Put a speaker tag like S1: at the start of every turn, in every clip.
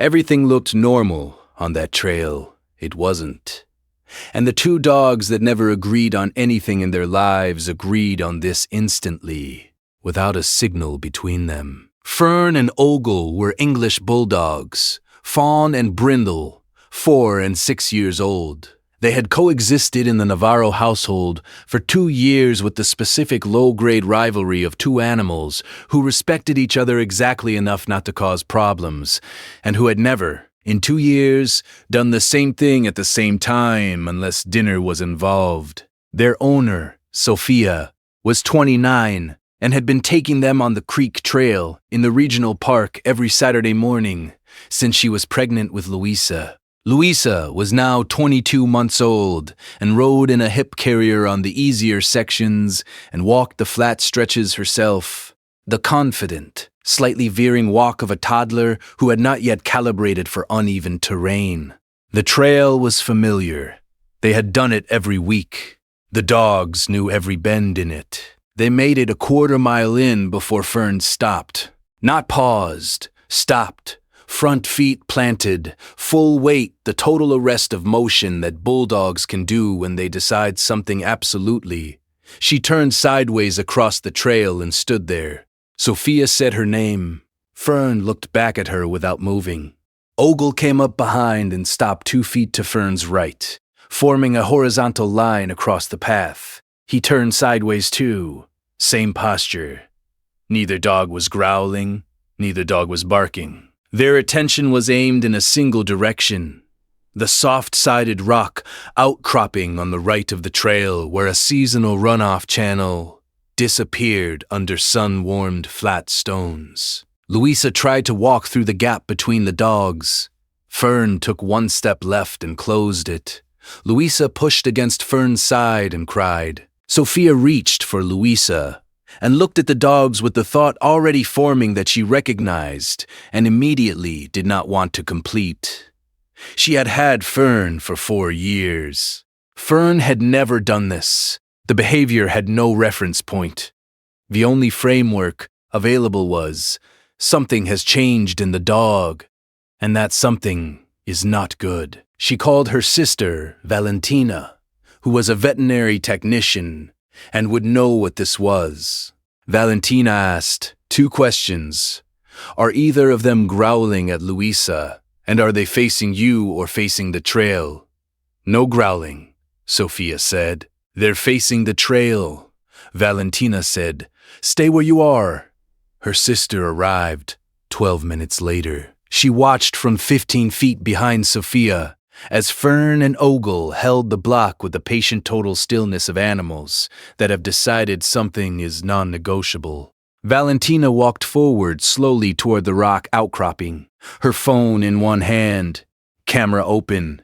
S1: Everything looked normal on that trail. It wasn't. And the two dogs that never agreed on anything in their lives agreed on this instantly, without a signal between them. Fern and Ogle were English Bulldogs, Fawn and Brindle, 4 and 6 years old. They had coexisted in the Navarro household for 2 years with the specific low-grade rivalry of two animals who respected each other exactly enough not to cause problems, and who had never, in 2 years, done the same thing at the same time unless dinner was involved. Their owner, Sophia, was 29 and had been taking them on the Creek Trail in the regional park every Saturday morning since she was pregnant with Louisa. Louisa was now 22 months old and rode in a hip carrier on the easier sections and walked the flat stretches herself. The confident, slightly veering walk of a toddler who had not yet calibrated for uneven terrain. The trail was familiar. They had done it every week. The dogs knew every bend in it. They made it a quarter mile in before Fern stopped. Not paused, stopped. Front feet planted, full weight, the total arrest of motion that bulldogs can do when they decide something absolutely. She turned sideways across the trail and stood there. Sophia said her name. Fern looked back at her without moving. Ogle came up behind and stopped 2 feet to Fern's right, forming a horizontal line across the path. He turned sideways too. Same posture. Neither dog was growling, neither dog was barking. Their attention was aimed in a single direction. The soft-sided rock outcropping on the right of the trail where a seasonal runoff channel disappeared under sun-warmed flat stones. Louisa tried to walk through the gap between the dogs. Fern took 1 step left and closed it. Louisa pushed against Fern's side and cried. Sophia reached for Louisa and looked at the dogs with the thought already forming that she recognized and immediately did not want to complete. She had had Fern for 4 years. Fern had never done this. The behavior had no reference point. The only framework available was, something has changed in the dog, and that something is not good. She called her sister, Valentina, who was a veterinary technician and would know what this was. Valentina asked 2 questions. Are either of them growling at Louisa, and are they facing you or facing the trail? No growling, Sophia said. They're facing the trail. Valentina said, stay where you are. Her sister arrived 12 minutes later. She watched from 15 feet behind Sophia as Fern and Ogle held the block with the patient total stillness of animals that have decided something is non-negotiable. Valentina walked forward slowly toward the rock outcropping, her phone in one hand, camera open.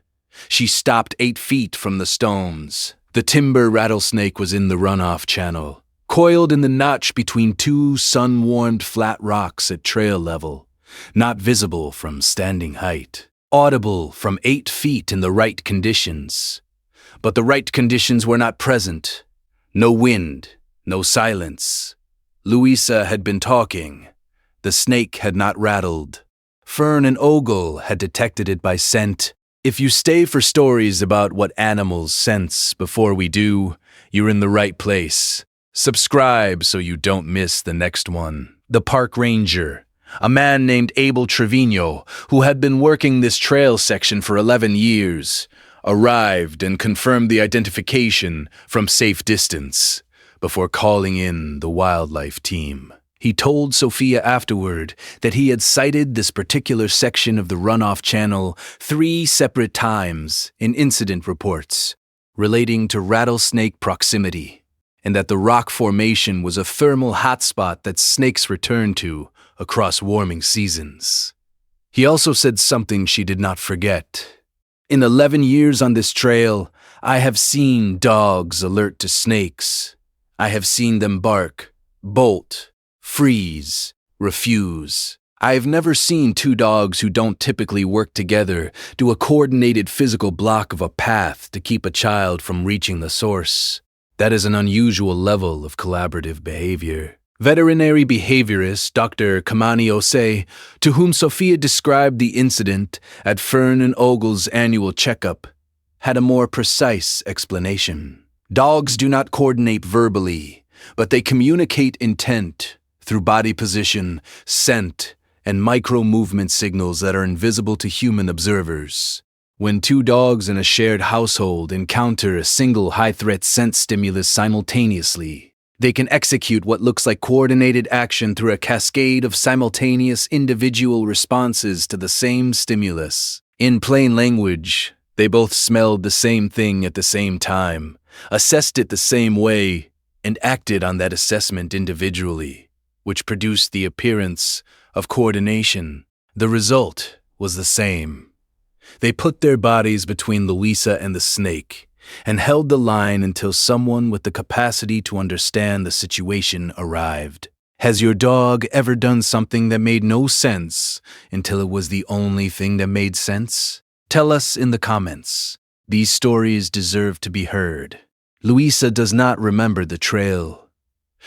S1: She stopped 8 feet from the stones. The timber rattlesnake was in the runoff channel, coiled in the notch between 2 sun-warmed flat rocks at trail level, not visible from standing height. Audible from 8 feet in the right conditions. But the right conditions were not present. No wind, no silence. Louisa had been talking. The snake had not rattled. Fern and Ogle had detected it by scent. If you stay for stories about what animals sense before we do, you're in the right place. Subscribe so you don't miss the next one. The park ranger, a man named Abel Trevino, who had been working this trail section for 11 years, arrived and confirmed the identification from safe distance before calling in the wildlife team. He told Sophia afterward that he had sighted this particular section of the runoff channel 3 separate times in incident reports relating to rattlesnake proximity, and that the rock formation was a thermal hotspot that snakes return to across warming seasons. He also said something she did not forget. In 11 years on this trail, I have seen dogs alert to snakes. I have seen them bark, bolt, freeze, refuse. I have never seen 2 dogs who don't typically work together do a coordinated physical block of a path to keep a child from reaching the source. That is an unusual level of collaborative behavior. Veterinary behaviorist Dr. Kamani Osei, to whom Sophia described the incident at Fern and Ogle's annual checkup, had a more precise explanation. Dogs do not coordinate verbally, but they communicate intent through body position, scent, and micro-movement signals that are invisible to human observers. When two dogs in a shared household encounter a single high-threat scent stimulus simultaneously, they can execute what looks like coordinated action through a cascade of simultaneous individual responses to the same stimulus. In plain language, they both smelled the same thing at the same time, assessed it the same way, and acted on that assessment individually, which produced the appearance of coordination. The result was the same. They put their bodies between Louisa and the snake and held the line until someone with the capacity to understand the situation arrived. Has your dog ever done something that made no sense until it was the only thing that made sense? Tell us in the comments. These stories deserve to be heard. Louisa does not remember the trail.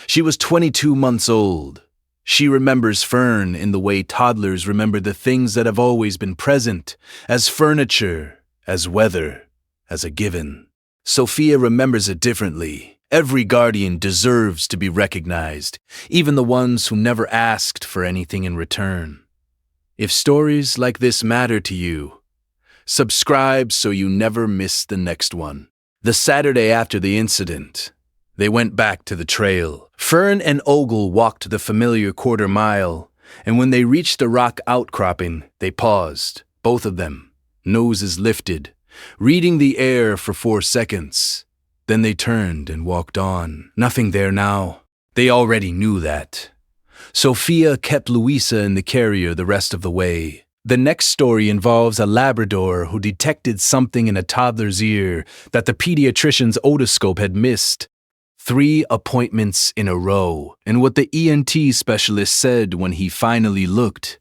S1: She was 22 months old. She remembers Fern in the way toddlers remember the things that have always been present, as furniture, as weather, as a given. Sophia remembers it differently. Every guardian deserves to be recognized, even the ones who never asked for anything in return. If stories like this matter to you, subscribe so you never miss the next one. The Saturday after the incident, they went back to the trail. Fern and Ogle walked the familiar quarter mile, and when they reached the rock outcropping, they paused, both of them, noses lifted, reading the air for 4 seconds. Then they turned and walked on. Nothing there now. They already knew that. Sophia kept Louisa in the carrier the rest of the way. The next story involves a Labrador who detected something in a toddler's ear that the pediatrician's otoscope had missed. 3 appointments in a row, and what the ENT specialist said when he finally looked,